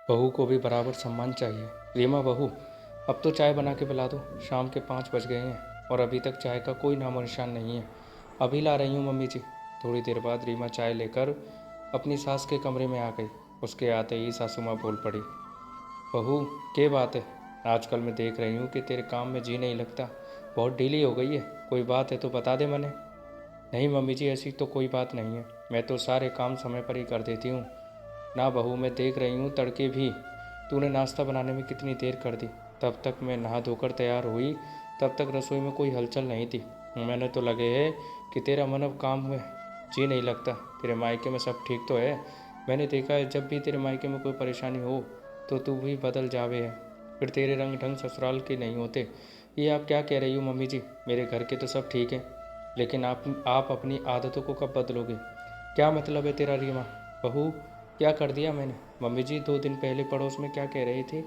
बहू को भी बराबर सम्मान चाहिए। रीमा बहू, अब तो चाय बना के पिला दो, शाम के 5 बज गए हैं और अभी तक चाय का कोई नामो निशान नहीं है। अभी ला रही हूँ मम्मी जी। थोड़ी देर बाद रीमा चाय लेकर अपनी सास के कमरे में आ गई। उसके आते ही सासू माँ बोल पड़ी, बहू क्या बात है, आजकल मैं देख रही हूँ कि तेरे काम में जी नहीं लगता, बहुत ढीली हो गई है, कोई बात है तो बता दे मने। नहीं मम्मी जी, ऐसी तो कोई बात नहीं है, मैं तो सारे काम समय पर ही कर देती हूँ। ना बहू, मैं देख रही हूँ तड़के भी तूने नाश्ता बनाने में कितनी देर कर दी। तब तक मैं नहा धोकर तैयार हुई, तब तक रसोई में कोई हलचल नहीं थी। मैंने तो लगे है कि तेरा मन अब काम में जी नहीं लगता। तेरे मायके में सब ठीक तो है? मैंने देखा है जब भी तेरे मायके में कोई परेशानी हो तो तू भी बदल जावे है, फिर तेरे रंग ढंग ससुराल के नहीं होते। ये आप क्या कह रही हो मम्मी जी? मेरे घर के तो सब ठीक है, लेकिन आप अपनी आदतों को कब बदलोगे? क्या मतलब है तेरा रीमा? बहू, क्या कर दिया मैंने? मम्मी जी, 2 दिन पहले पड़ोस में क्या कह रहे थे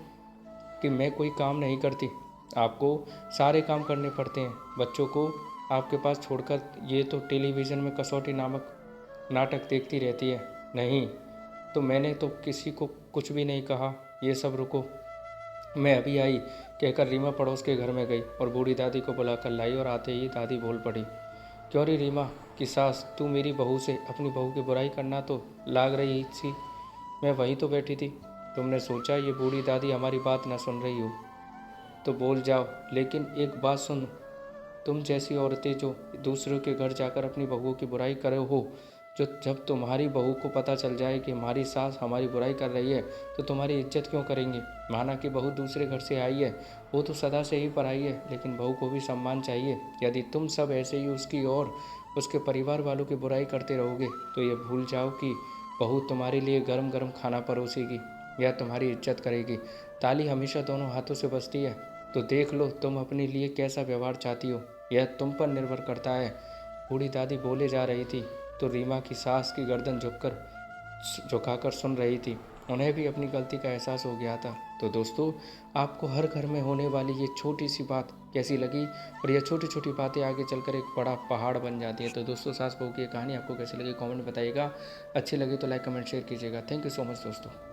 कि मैं कोई काम नहीं करती, आपको सारे काम करने पड़ते हैं। बच्चों को आपके पास छोड़कर ये तो टेलीविज़न में कसौटी नामक नाटक देखती रहती है। नहीं, तो मैंने तो किसी को कुछ भी नहीं कहा। ये सब रुको, मैं अभी आई, कहकर रीमा पड़ोस के घर में गई और बूढ़ी दादी को बुलाकर लाई और आते ही दादी बोल पड़ी, क्यों रे रीमा की सास, तू मेरी बहू से अपनी बहू की बुराई करना तो लाग रही थी? मैं वहीं तो बैठी थी, तुमने सोचा ये बूढ़ी दादी हमारी बात न सुन रही हो तो बोल जाओ। लेकिन एक बात सुन, तुम जैसी औरतें जो दूसरों के घर जाकर अपनी बहुओं की बुराई करे हो, जो जब तुम्हारी बहू को पता चल जाए कि हमारी सास हमारी बुराई कर रही है तो तुम्हारी इज्जत क्यों करेंगे? माना कि बहू दूसरे घर से आई है, वो तो सदा से ही पराई है, लेकिन बहू को भी सम्मान चाहिए। यदि तुम सब ऐसे ही उसकी और उसके परिवार वालों की बुराई करते रहोगे तो ये भूल जाओ कि बहू तुम्हारे लिए गरम गरम खाना परोसेगी या तुम्हारी इज्जत करेगी। ताली हमेशा दोनों हाथों से बजती है, तो देख लो तुम अपने लिए कैसा व्यवहार चाहती हो, यह तुम पर निर्भर करता है। बूढ़ी दादी बोले जा रही थी तो रीमा की सास की गर्दन झुकाकर सुन रही थी। उन्हें भी अपनी गलती का एहसास हो गया था। तो दोस्तों, आपको हर घर में होने वाली ये छोटी सी बात कैसी लगी? और ये छोटी छोटी बातें आगे चलकर एक बड़ा पहाड़ बन जाती है। तो दोस्तों, सास बहू की कहानी आपको कैसी लगी कमेंट में बताइएगा। अच्छी लगी तो लाइक कमेंट शेयर कीजिएगा। थैंक यू सो मच दोस्तों।